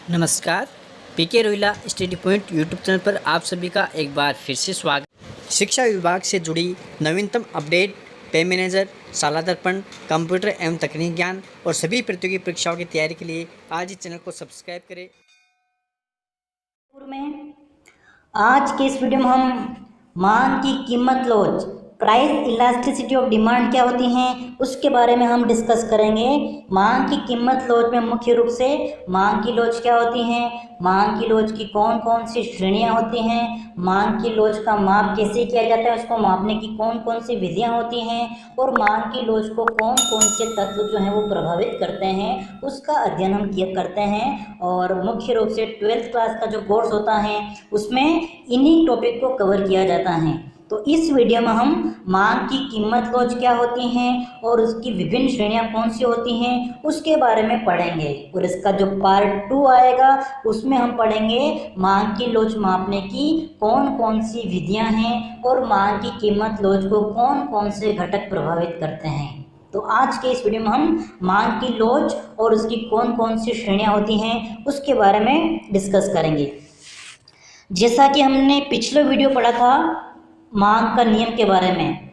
नमस्कार, PK Rohila study point YouTube channel पर आप सभी का एक बार फिर से स्वागत। शिक्षा विभाग से जुड़ी नवीनतम अपडेट, पे मैनेजर, शाला दर्पण, कंप्यूटर एवं तकनीक ज्ञान और सभी प्रतियोगी परीक्षाओं की तैयारी के लिए आज इस चैनल को सब्सक्राइब करें। आज के इस वीडियो में हम मांग की कीमत laws, price elasticity of demand क्या होती हैं उसके बारे में हम डिस्कस करेंगे। मांग की कीमत लॉज में मुख्य रूप से मांग की लॉज क्या होती हैं, मांग की लॉज की कौन कौन सी श्रेणियां होती हैं, मांग की लॉज का माप कैसे किया जाता है, उसको मापने की कौन कौन सी विधियां होती हैं और मांग की लॉज को कौन कौन से तत्व जो हैं वो प्रभावित करते हैं उसका अध्ययन हम करते हैं। और मुख्य रूप से 12th क्लास का जो कोर्स होता है उसमें इन्हीं टॉपिक को कवर किया जाता है। तो इस वीडियो में हम मांग की कीमत लॉज क्या होती हैं और उसकी विभिन्न श्रेणियां कौन सी होती हैं उसके बारे में पढ़ेंगे। और इसका जो पार्ट 2 आएगा उसमें हम पढ़ेंगे मांग की लॉज मापने की कौन कौन सी विधियां हैं और मांग की कीमत लॉज को कौन कौन से घटक प्रभावित करते हैं। तो आज के इस वीडियो में हम मांग की लॉज और उसकी कौन कौन सी श्रेणियां होती हैं उसके बारे में डिस्कस करेंगे। जैसा कि हमने पिछले वीडियो पढ़ा था मांग का नियम के बारे में,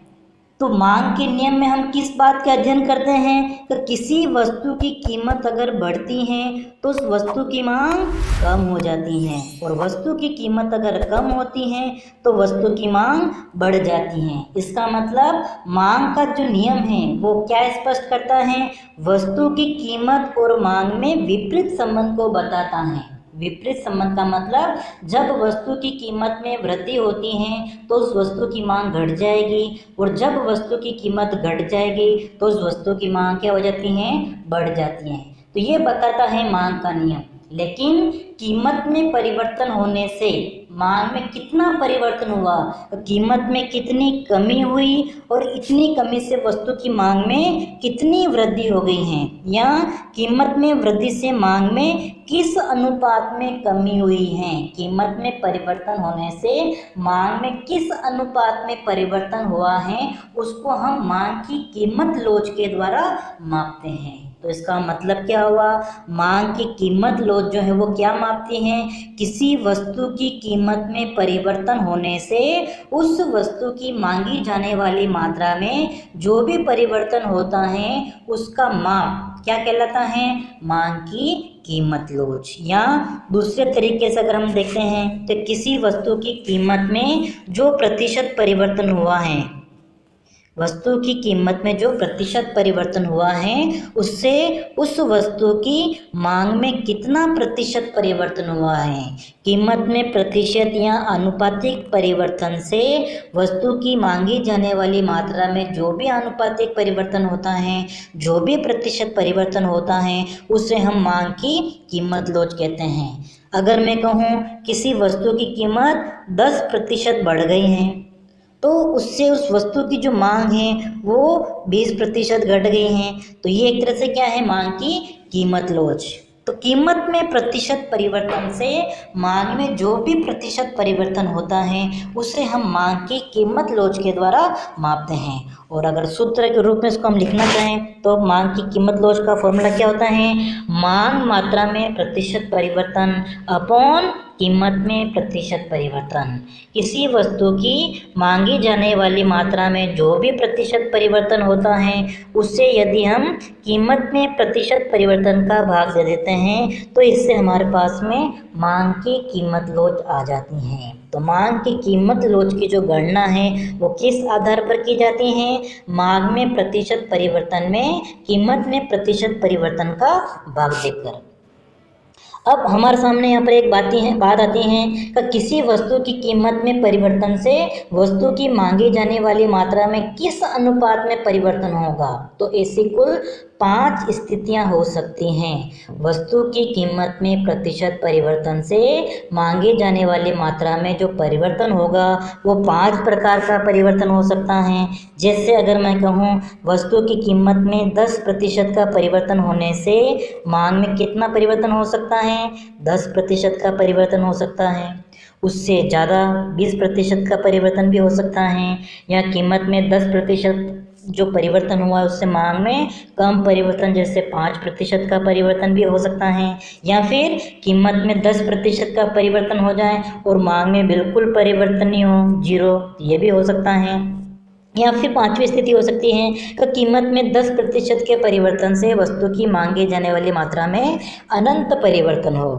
तो मांग के नियम में हम किस बात का अध्ययन करते हैं कि किसी वस्तु की कीमत अगर बढ़ती है तो उस वस्तु की मांग कम हो जाती है और वस्तु की कीमत अगर कम होती है तो वस्तु की मांग बढ़ जाती है। इसका मतलब मांग का जो नियम है वो क्या स्पष्ट करता है, वस्तु की कीमत और मांग में विपरीत संबंध को बताता है। विपरीत संबंध का मतलब जब वस्तु की कीमत में वृद्धि होती है तो उस वस्तु की मांग घट जाएगी और जब वस्तु की कीमत घट जाएगी तो उस वस्तु की मांग क्या हो जाती है, बढ़ जाती है। तो ये बताता है मांग का नियम। लेकिन कीमत में परिवर्तन होने से मांग में कितना परिवर्तन हुआ, कीमत में कितनी कमी हुई और इतनी कमी से वस्तु की मांग में कितनी वृद्धि हो गई है, या कीमत में वृद्धि से मांग में किस अनुपात में कमी हुई है। कीमत में परिवर्तन होने से मांग में किस अनुपात में परिवर्तन हुआ है उसको हम मांग की कीमत लॉज के द्वारा मापते हैं। तो इसका मतलब क्या हुआ, मांग की कीमत लॉज जो है वो क्या मापती है, किसी वस्तु की कीमत में परिवर्तन होने से उस वस्तु की मांगी जाने वाली मात्रा में जो भी परिवर्तन होता है उसका माप क्या कहलाता है, मांग की कीमत लॉज। या दूसरे तरीके से अगर हम देखते हैं तो किसी वस्तु की कीमत में जो प्रतिशत परिवर्तन हुआ है, वस्तु की कीमत में जो प्रतिशत परिवर्तन हुआ है उससे उस वस्तु की मांग में कितना प्रतिशत परिवर्तन हुआ है। कीमत में प्रतिशत या आनुपातिक परिवर्तन से वस्तु की मांगी जाने वाली मात्रा में जो भी आनुपातिक परिवर्तन होता है, जो भी प्रतिशत परिवर्तन होता है उसे हम मांग की कीमत लॉज कहते हैं। अगर मैं कहूँ किसी वस्तु की कीमत 10% बढ़ गई है तो उससे उस वस्तु की जो मांग है वो 20% घट गई है, तो ये एक तरह से क्या है, मांग की कीमत लॉज। तो कीमत में प्रतिशत परिवर्तन से मांग में जो भी प्रतिशत परिवर्तन होता है उसे हम मांग की कीमत लॉज के द्वारा मापते हैं। और अगर सूत्र के रूप में इसको हम लिखना चाहें तो मांग की कीमत लॉज का फॉर्मूला क्या होता है, मांग मात्रा में प्रतिशत परिवर्तन अपॉन कीमत में प्रतिशत परिवर्तन। किसी वस्तु की मांगी जाने वाली मात्रा में जो भी प्रतिशत परिवर्तन होता है उससे यदि हम कीमत में प्रतिशत परिवर्तन का भाग दे देते हैं तो इससे हमारे पास में मांग की कीमत लॉज आ जाती है। तो मांग की कीमत लॉज की जो गणना है वो किस आधार पर की जाती है, मांग में प्रतिशत परिवर्तन में कीमत में प्रतिशत परिवर्तन का भाग देकर। अब हमारे सामने यहाँ पर एक बात आती है कि किसी वस्तु की कीमत में परिवर्तन से वस्तु की मांगी जाने वाली मात्रा में किस अनुपात में परिवर्तन होगा। तो ऐसी कुल 5 स्थितियां हो सकती हैं। वस्तु की कीमत में प्रतिशत परिवर्तन से मांगी जाने वाली मात्रा में जो परिवर्तन होगा वो 5 प्रकार का परिवर्तन हो सकता है। जैसे अगर मैं कहूँ वस्तु की कीमत में 10% का परिवर्तन होने से मांग में कितना परिवर्तन हो सकता है, 10% का परिवर्तन हो सकता है। उससे ज़्यादा 20% का परिवर्तन भी हो सकता है, या कीमत में 10% जो परिवर्तन हुआ है उससे मांग में कम परिवर्तन, जैसे 5% का परिवर्तन भी हो सकता है, या फिर कीमत में 10% का परिवर्तन हो जाए और मांग में बिल्कुल परिवर्तन नहीं हो, 0, ये भी हो सकता है। या फिर 5वीं स्थिति हो सकती है कि कीमत में 10% के परिवर्तन से वस्तु की मांगी जाने वाली मात्रा में अनंत परिवर्तन हो।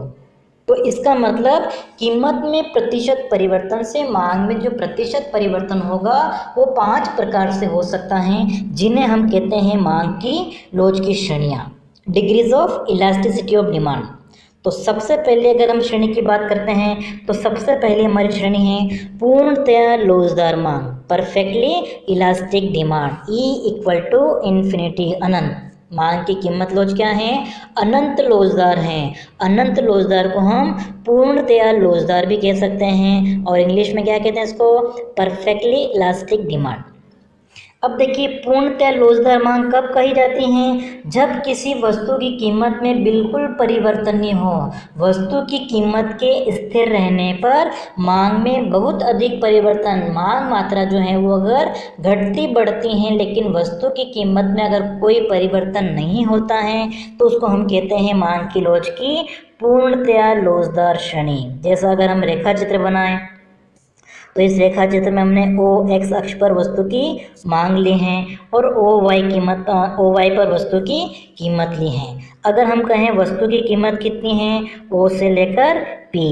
तो इसका मतलब कीमत में प्रतिशत परिवर्तन से मांग में जो प्रतिशत परिवर्तन होगा वो 5 प्रकार से हो सकता है, जिन्हें हम कहते हैं मांग की लोच की श्रेणियाँ, degrees of elasticity of demand. तो सबसे पहले अगर हम श्रेणी की बात करते हैं तो सबसे पहले हमारी श्रेणी है पूर्णतया लोचदार मांग, परफेक्टली इलास्टिक डिमांड, E=इन्फिनिटी, अनंत। मांग की कीमत लोच क्या है? अनंत लोचदार हैं। अनंत लोचदार को हम पूर्णतया लोचदार भी कह सकते हैं, और इंग्लिश में क्या कहते हैं इसको? Perfectly elastic demand. अब देखिए, पूर्णतया लोचदार मांग कब कही जाती हैं? जब किसी वस्तु की कीमत में बिल्कुल परिवर्तन नहीं हो। वस्तु की कीमत के स्थिर रहने पर मांग में बहुत अधिक परिवर्तन, मांग मात्रा जो है वो अगर घटती बढ़ती हैं, लेकिन वस्तु की कीमत में अगर कोई परिवर्तन नहीं होता है तो उसको हम कहते हैं मांग की लोच की पूर्णतया लोचदार श्रेणी। जैसा अगर हम रेखा चित्र बनाएं तो इस रेखा चित्र में हमने OX अक्ष पर वस्तु की मांग ली है और OY पर वस्तु की कीमत ली है। अगर हम कहें वस्तु की कीमत कितनी है, O से लेकर P,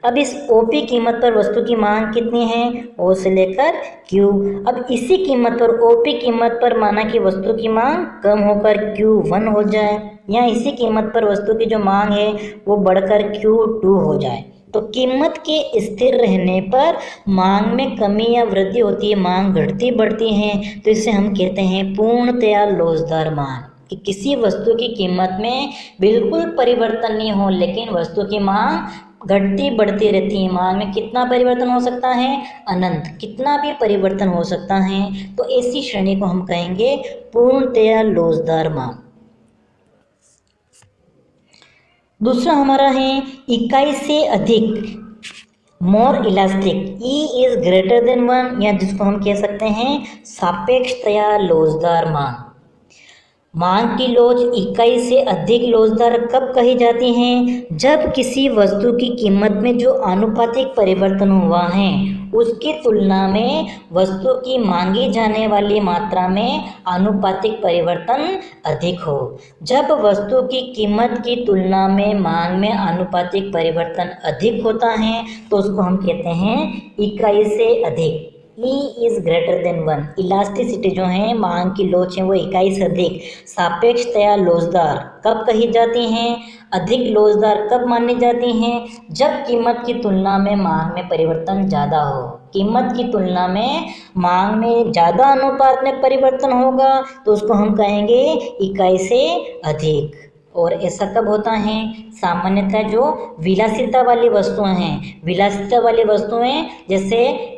अब इस OP कीमत पर वस्तु की मांग कितनी है, O से लेकर Q। अब इसी कीमत पर OP कीमत पर माना कि वस्तु की मांग कम होकर Q1 हो जाए, या इसी कीमत पर वस्तु की जो मांग है वो बढ़कर Q2 हो जाए। तो कीमत के स्थिर रहने पर मांग में कमी या वृद्धि होती है, मांग घटती बढ़ती है, तो इसे हम कहते हैं पूर्णतया लोचदार मांग। कि किसी वस्तु की कीमत में बिल्कुल परिवर्तन नहीं हो, लेकिन वस्तु की मांग घटती बढ़ती रहती है। मांग में कितना परिवर्तन हो सकता है? अनंत, कितना भी परिवर्तन हो सकता है। तो ऐसी श्रेणी को हम कहेंगे पूर्णतया लोचदार मांग। दूसरा हमारा है इकाई से अधिक, मोर इलास्टिक, E=1, या जिसको हम कह सकते हैं सापेक्षतया लोचदार मांग। मांग की लोच इकाई से अधिक लोचदार कब कही जाती हैं? जब किसी वस्तु की कीमत में जो आनुपातिक परिवर्तन हुआ है उसकी तुलना में वस्तु की मांगी जाने वाली मात्रा में आनुपातिक परिवर्तन अधिक हो। जब वस्तु की कीमत की तुलना में मांग में आनुपातिक परिवर्तन अधिक होता है तो उसको हम कहते हैं इकाई से अधिक, E=1। इलास्टिसिटी जो है, मांग की लोच है, वो इकाई से अधिक, सापेक्षतया लोचदार कब कही जाती हैं? अधिक लोचदार कब मानी जाती हैं? जब कीमत की तुलना में मांग में परिवर्तन ज़्यादा हो। कीमत की तुलना में मांग में ज़्यादा अनुपात में परिवर्तन होगा तो उसको हम कहेंगे इकाई से अधिक। और ऐसा कब होता है? सामान्यतः जो विलासिता वाली वस्तुएं हैं, विलासिता वाली वस्तुएं जैसे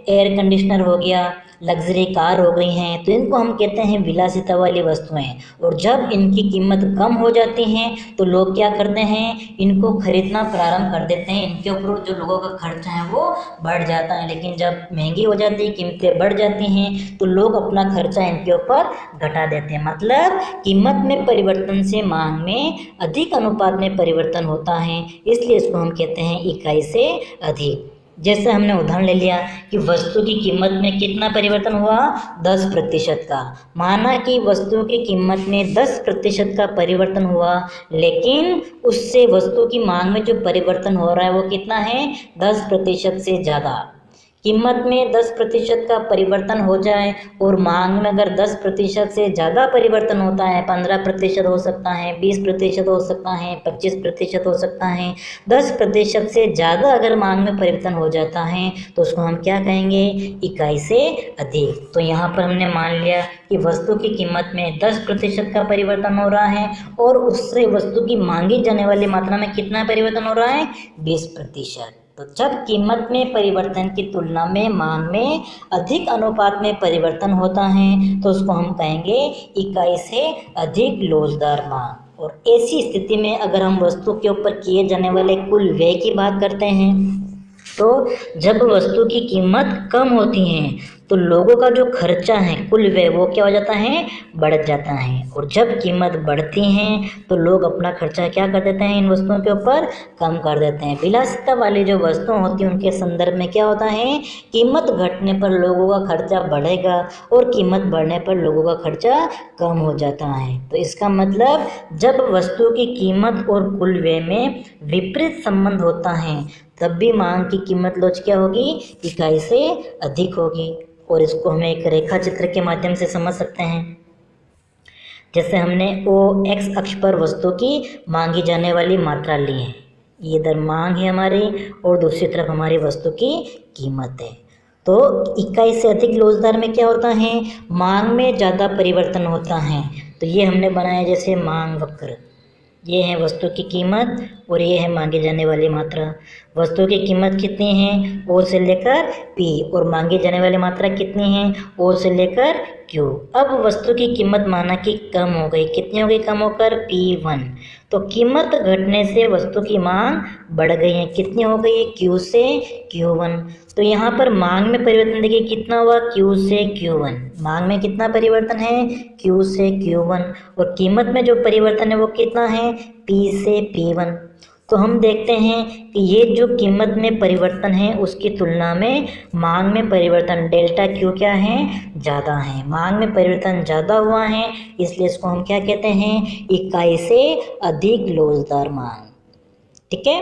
एयर कंडीशनर हो गया, लग्जरी कार हो गई हैं, तो इनको हम कहते हैं विलासिता वाली वस्तुएं। और जब इनकी कीमत कम हो जाती हैं तो लोग क्या करते हैं? इनको खरीदना प्रारंभ कर देते हैं। इनके ऊपर जो लोगों का खर्चा है वो बढ़ जाता है, लेकिन जब महंगी हो जाती है, कीमतें बढ़ जाती हैं, तो लोग अपना खर्चा इनके ऊपर घटा देते हैं। मतलब कीमत में परिवर्तन से मांग में अधिक अनुपात में परिवर्तन होता है, इसलिए इसको हम कहते हैं इकाई से अधिक। जैसे हमने उदाहरण ले लिया कि वस्तु की कीमत में कितना परिवर्तन हुआ? 10% का। माना कि वस्तु की कीमत में 10% का परिवर्तन हुआ, लेकिन उससे वस्तु की मांग में जो परिवर्तन हो रहा है वो कितना है? 10% से ज़्यादा। कीमत में 10% का परिवर्तन हो जाए और मांग में अगर 10% से ज़्यादा परिवर्तन होता है, 15% हो सकता है, 20% हो सकता है, 25% हो सकता है, 10% से ज़्यादा अगर मांग में परिवर्तन हो जाता है तो उसको हम क्या कहेंगे? इकाई से अधिक। तो यहाँ पर हमने मान लिया कि वस्तु की कीमत में 10% का परिवर्तन हो रहा है और उससे वस्तु की मांगी जाने वाली मात्रा में कितना परिवर्तन हो रहा है? 20%। तो जब कीमत में परिवर्तन की तुलना में मांग में अधिक अनुपात में परिवर्तन होता है तो उसको हम कहेंगे इकाई से अधिक लोचदार मांग। और ऐसी स्थिति में अगर हम वस्तु के ऊपर किए जाने वाले कुल व्यय की बात करते हैं तो जब वस्तु की कीमत कम होती है तो लोगों का जो खर्चा है कुल व्यय वो क्या हो जाता है, बढ़ जाता है। और जब कीमत बढ़ती हैं तो लोग अपना खर्चा क्या कर देते हैं, इन वस्तुओं के ऊपर कम कर देते हैं। विलासिता वाली जो वस्तुएं होती हैं उनके संदर्भ में क्या होता है, कीमत घटने पर लोगों का खर्चा बढ़ेगा और कीमत बढ़ने पर लोगों का खर्चा कम हो जाता है। तो इसका मतलब जब वस्तु की कीमत और कुल व्यय में विपरीत संबंध होता है तब भी मांग की कीमत लोच क्या होगी, इकाई से अधिक होगी। और इसको हम एक रेखा चित्र के माध्यम से समझ सकते हैं। जैसे हमने ओ एक्स अक्ष पर वस्तु की मांगी जाने वाली मात्रा ली है, ये इधर मांग है हमारी और दूसरी तरफ हमारी वस्तु की कीमत है। तो इकाई से अधिक लोचदार में क्या होता है, मांग में ज़्यादा परिवर्तन होता है। तो ये हमने बनाया जैसे मांग वक्र, ये है वस्तु की कीमत और ये है मांगी जाने वाली मात्रा। वस्तु की कीमत कितनी है, ओ से लेकर पी, और मांगी जाने वाली मात्रा कितनी है, ओ से लेकर क्यू। अब वस्तु की कीमत माना कि कम हो गई, कितनी हो गई, कम होकर P1। तो कीमत घटने से वस्तु की मांग बढ़ गई है, कितनी हो गई है, Q से Q1। तो यहाँ पर मांग में परिवर्तन देखिए कितना हुआ, Q से Q1। मांग में कितना परिवर्तन है, Q से Q1। और कीमत में जो परिवर्तन है वो कितना है, P से P1। तो हम देखते हैं कि ये जो कीमत में परिवर्तन है उसकी तुलना में मांग में परिवर्तन डेल्टा क्यू क्या है, ज़्यादा है। मांग में परिवर्तन ज़्यादा हुआ है इसलिए इसको हम क्या कहते हैं, इकाई से अधिक लोचदार मांग। ठीक है,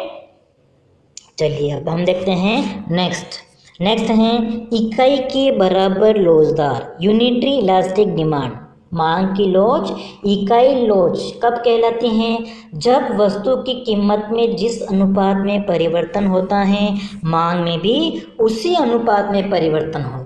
चलिए अब हम देखते हैं नेक्स्ट है इकाई के बराबर लोचदार, यूनिटरी इलास्टिक डिमांड। मांग की लोच, इकाई लोच कब कहलाती हैं, जब वस्तु की कीमत में जिस अनुपात में परिवर्तन होता है मांग में भी उसी अनुपात में परिवर्तन हो।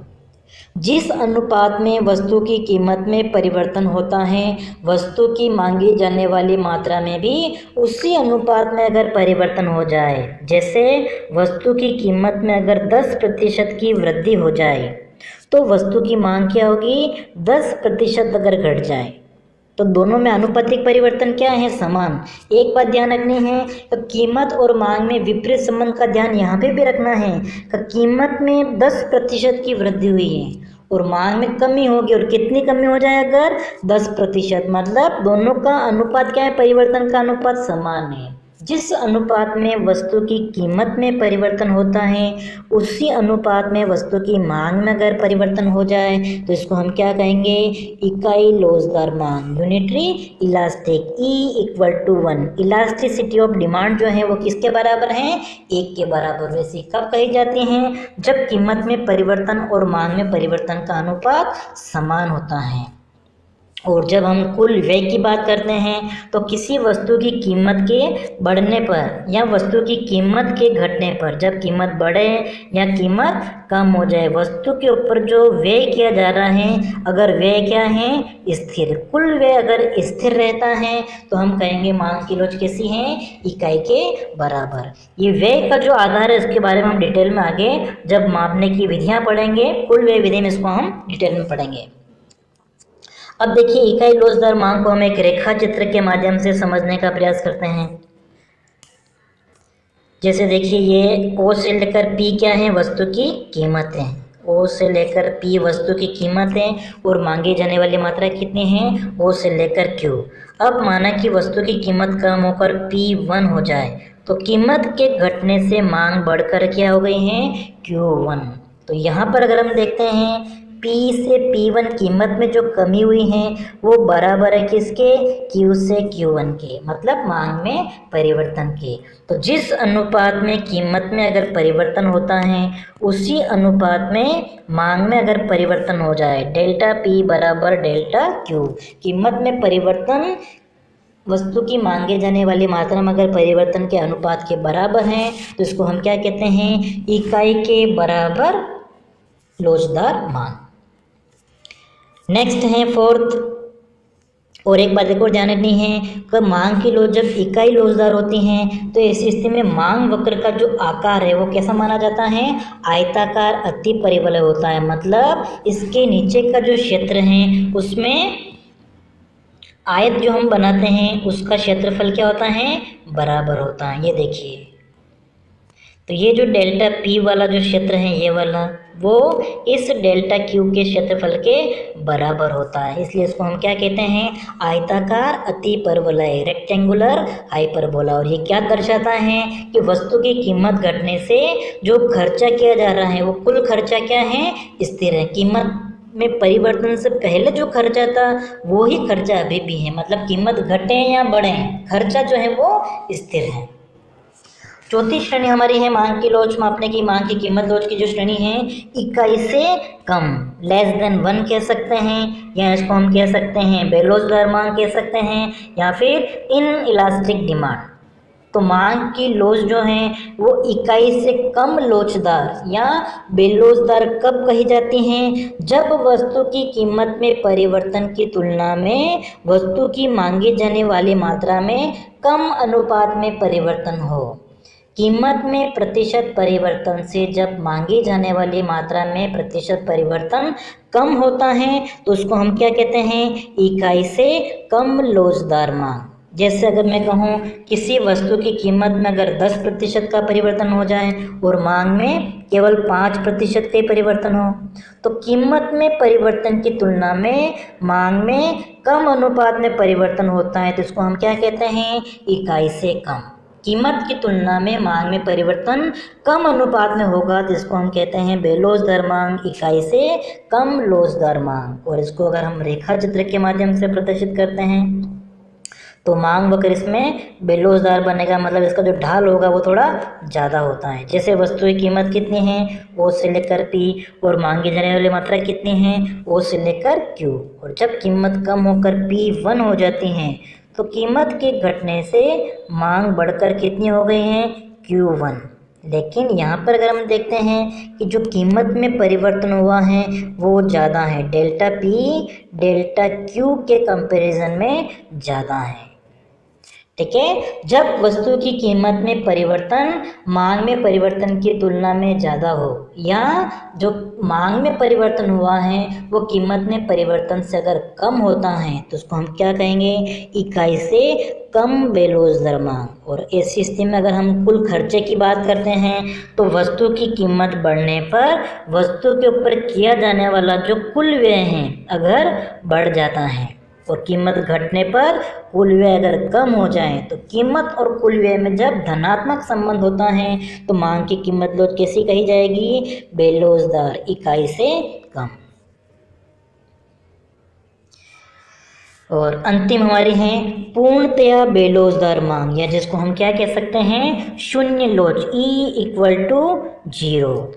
जिस अनुपात में वस्तु की कीमत में परिवर्तन होता है वस्तु की मांगी जाने वाली मात्रा में भी उसी अनुपात में अगर परिवर्तन हो जाए, जैसे वस्तु की कीमत में अगर 10% की वृद्धि हो जाए तो वस्तु की मांग क्या होगी, 10% अगर घट जाए तो दोनों में आनुपातिक परिवर्तन क्या है, समान। एक बात ध्यान रखनी है, तो कीमत और मांग में विपरीत संबंध का ध्यान यहाँ पे भी रखना है। तो कीमत में 10% की वृद्धि हुई है और मांग में कमी होगी, और कितनी कमी हो जाए अगर 10%, मतलब दोनों का अनुपात क्या है, परिवर्तन का अनुपात समान है। जिस अनुपात में वस्तु की कीमत में परिवर्तन होता है उसी अनुपात में वस्तु की मांग में अगर परिवर्तन हो जाए तो इसको हम क्या कहेंगे, इकाई लोचदार मांग, unitary elastic. E=1, elasticity of demand जो है वो किसके बराबर है, 1 के बराबर। वैसे कब कही जाती हैं, जब कीमत में परिवर्तन और मांग में परिवर्तन का अनुपात समान होता है। और जब हम कुल व्यय की बात करते हैं तो किसी वस्तु की कीमत के बढ़ने पर या वस्तु की कीमत के घटने पर, जब कीमत बढ़े या कीमत कम हो जाए, वस्तु के ऊपर जो व्यय किया जा रहा है अगर व्यय क्या है, स्थिर, कुल व्यय अगर स्थिर रहता है तो हम कहेंगे मांग की लोच कैसी है, इकाई के बराबर। ये व्यय का जो आधार है इसके बारे में हम डिटेल में आगे जब मापने की विधियाँ पढ़ेंगे, कुल व्यय विधि में इसको हम डिटेल में पढ़ेंगे। अब देखिए इकाई लोचदार मांग को हम एक रेखा चित्र के माध्यम से समझने का प्रयास करते हैं। जैसे देखिए ये ओ से लेकर पी क्या है, वस्तु की कीमत है। ओ से लेकर पी वस्तु की कीमत है और मांगी जाने वाली मात्रा कितनी है, ओ से लेकर क्यू। अब माना कि वस्तु की कीमत कम होकर P1 हो जाए तो कीमत के घटने से मांग बढ़कर क्या हो गई है, Q1। तो यहाँ पर अगर हम देखते हैं P से P1 कीमत में जो कमी हुई है वो बराबर है किसके, Q से Q1 के, मतलब मांग में परिवर्तन के। तो जिस अनुपात में कीमत में अगर परिवर्तन होता है उसी अनुपात में मांग में अगर परिवर्तन हो जाए, डेल्टा P बराबर डेल्टा Q। कीमत में परिवर्तन वस्तु की मांगे जाने वाली मात्रा में अगर परिवर्तन के अनुपात के बराबर है तो इसको हम क्या कहते हैं, इकाई के बराबर लोचदार मांग। नेक्स्ट है फोर्थ, और एक बात एक और ध्यान रखनी है कि मांग की लोच जब इकाई लोचदार होती हैं तो इस स्थिति में मांग वक्र का जो आकार है वो कैसा माना जाता है, आयताकार अति परिवलय होता है। मतलब इसके नीचे का जो क्षेत्र है उसमें आयत जो हम बनाते हैं उसका क्षेत्रफल क्या होता है, बराबर होता है। ये देखिए तो ये जो डेल्टा पी वाला जो क्षेत्र है ये वाला, वो इस डेल्टा क्यू के क्षेत्रफल के बराबर होता है। इसलिए इसको हम क्या कहते हैं, आयताकार अतिपरवलय, रेक्टेंगुलर हाइपरबोला। और ये क्या दर्शाता है कि वस्तु की कीमत घटने से जो खर्चा किया जा रहा है वो कुल खर्चा क्या है, स्थिर है। कीमत में परिवर्तन से पहले जो खर्चा था वो ही खर्चा अभी भी है, मतलब कीमत घटे या बढ़े, खर्चा जो है वो स्थिर है। चौथी श्रेणी हमारी है मांग की लोच मापने की। मांग की कीमत लोच की जो श्रेणी है, इकाई से कम, लेस देन 1 कह सकते हैं, या इसको हम कह सकते हैं बेलोचदार मांग कह सकते हैं, या फिर इन इलास्टिक डिमांड। तो मांग की लोच जो है वो इकाई से कम लोचदार या बेलोचदार कब कही जाती हैं, जब वस्तु की कीमत में परिवर्तन की तुलना में वस्तु की मांगी जाने वाली मात्रा में कम अनुपात में परिवर्तन हो। कीमत में प्रतिशत परिवर्तन से जब मांगी जाने वाली मात्रा में प्रतिशत परिवर्तन कम होता है तो उसको हम क्या कहते हैं, इकाई से कम लोचदार मांग। जैसे अगर मैं कहूँ किसी वस्तु की कीमत में अगर 10% का परिवर्तन हो जाए और मांग में केवल 5% का ही परिवर्तन हो, तो कीमत में परिवर्तन की तुलना में मांग में कम अनुपात में परिवर्तन होता है तो इसको हम क्या कहते हैं, इकाई से कम। कीमत की तुलना में मांग में परिवर्तन कम अनुपात में होगा तो इसको हम कहते हैं बेलोचदार मांग, इकाई से कम लोचदार मांग। और इसको अगर हम रेखा चित्र के माध्यम से प्रदर्शित करते हैं तो मांग वक्र इसमें बेलोचदार बनेगा, मतलब इसका जो ढाल होगा वो थोड़ा ज़्यादा होता है। जैसे वस्तु की कीमत कितनी है, ओ से लेकर पी, और मांगी जाने वाली मात्रा कितनी है, ओ से लेकर क्यू। और जब कीमत कम होकर P1 हो जाती है तो कीमत के घटने से मांग बढ़कर कितनी हो गई है, Q1। लेकिन यहाँ पर अगर हम देखते हैं कि जो कीमत में परिवर्तन हुआ है वो ज़्यादा है, डेल्टा पी डेल्टा क्यू के कंपैरिजन में ज़्यादा है। ठीक है, जब वस्तु की कीमत में परिवर्तन मांग में परिवर्तन की तुलना में ज़्यादा हो, या जो मांग में परिवर्तन हुआ है वो कीमत में परिवर्तन से अगर कम होता है तो उसको हम क्या कहेंगे, इकाई से कम बेलोचदार मांग। और ऐसी स्थिति में अगर हम कुल खर्चे की बात करते हैं तो वस्तु की कीमत बढ़ने पर वस्तु के ऊपर किया जाने वाला जो कुल व्यय है अगर बढ़ जाता है, और कीमत घटने पर कुल व्यय अगर कम हो जाए तो कीमत और कुल व्यय में जब धनात्मक संबंध होता है तो मांग की कीमत लोच कैसी कही जाएगी, बेलोचदार, इकाई से कम। और अंतिम हमारी है पूर्णतया बेलोचदार मांग, या जिसको हम क्या कह सकते हैं, शून्य लोच, E=0।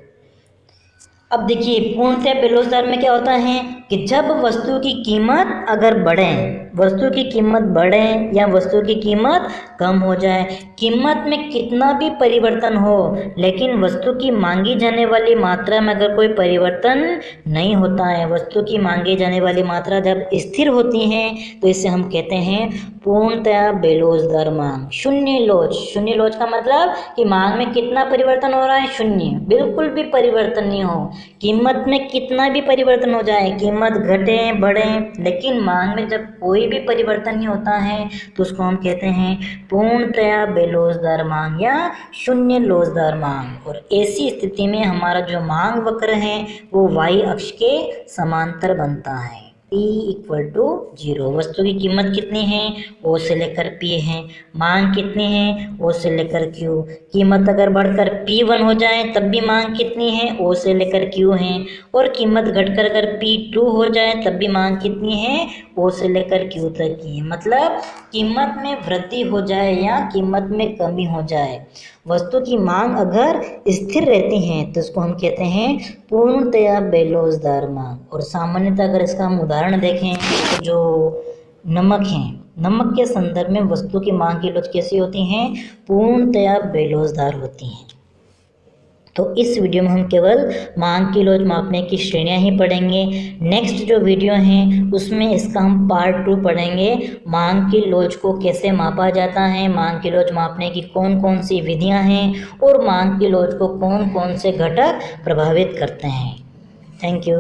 अब देखिए पूर्णतया बेलोचदार में क्या होता है कि जब वस्तु की कीमत अगर बढ़े, वस्तु की कीमत बढ़े या वस्तु की कीमत कम हो जाए, कीमत में कितना भी परिवर्तन हो लेकिन वस्तु की मांगी जाने वाली मात्रा में अगर कोई परिवर्तन नहीं होता है, वस्तु की मांगी जाने वाली मात्रा जब स्थिर होती है तो इसे हम कहते हैं पूर्णतया बेलोचदार मांग। शून्य लोच, शून्य लोच का मतलब कि मांग में कितना परिवर्तन हो रहा है, शून्य, बिल्कुल भी परिवर्तन नहीं हो। कीमत में कितना भी परिवर्तन हो जाए, कीमत घटे बढ़े, लेकिन मांग में जब कोई भी परिवर्तन नहीं होता है तो उसको हम कहते हैं पूर्णतया बेलोचदार मांग या शून्य लोचदार मांग। और ऐसी स्थिति में हमारा जो मांग वक्र है वो y अक्ष के समांतर बनता है। P=0, वस्तु की कीमत कितनी है, O से लेकर P है, मांग कितनी है, O से लेकर Q। कीमत अगर बढ़कर P1 हो जाए तब भी मांग कितनी है, O से लेकर Q है, और कीमत घटकर अगर P2 हो जाए तब भी मांग कितनी है, O से लेकर Q तक की है। मतलब कीमत में वृद्धि हो जाए या कीमत में कमी हो जाए, वस्तु की मांग अगर स्थिर रहती है तो इसको हम कहते हैं पूर्णतया बेलोचदार मांग। और सामान्यतः अगर इसका हम उदाहरण देखें तो जो नमक है, नमक के संदर्भ में वस्तु की मांग की लोच कैसी होती हैं, पूर्णतया बेलोचदार होती हैं। तो इस वीडियो में हम केवल मांग की लोच मापने की श्रेणियां ही पढ़ेंगे। नेक्स्ट जो वीडियो हैं उसमें इसका हम पार्ट 2 पढ़ेंगे, मांग की लोच को कैसे मापा जाता है, मांग की लोच मापने की कौन कौन सी विधियां हैं, और मांग की लोच को कौन कौन से घटक प्रभावित करते हैं। Thank you.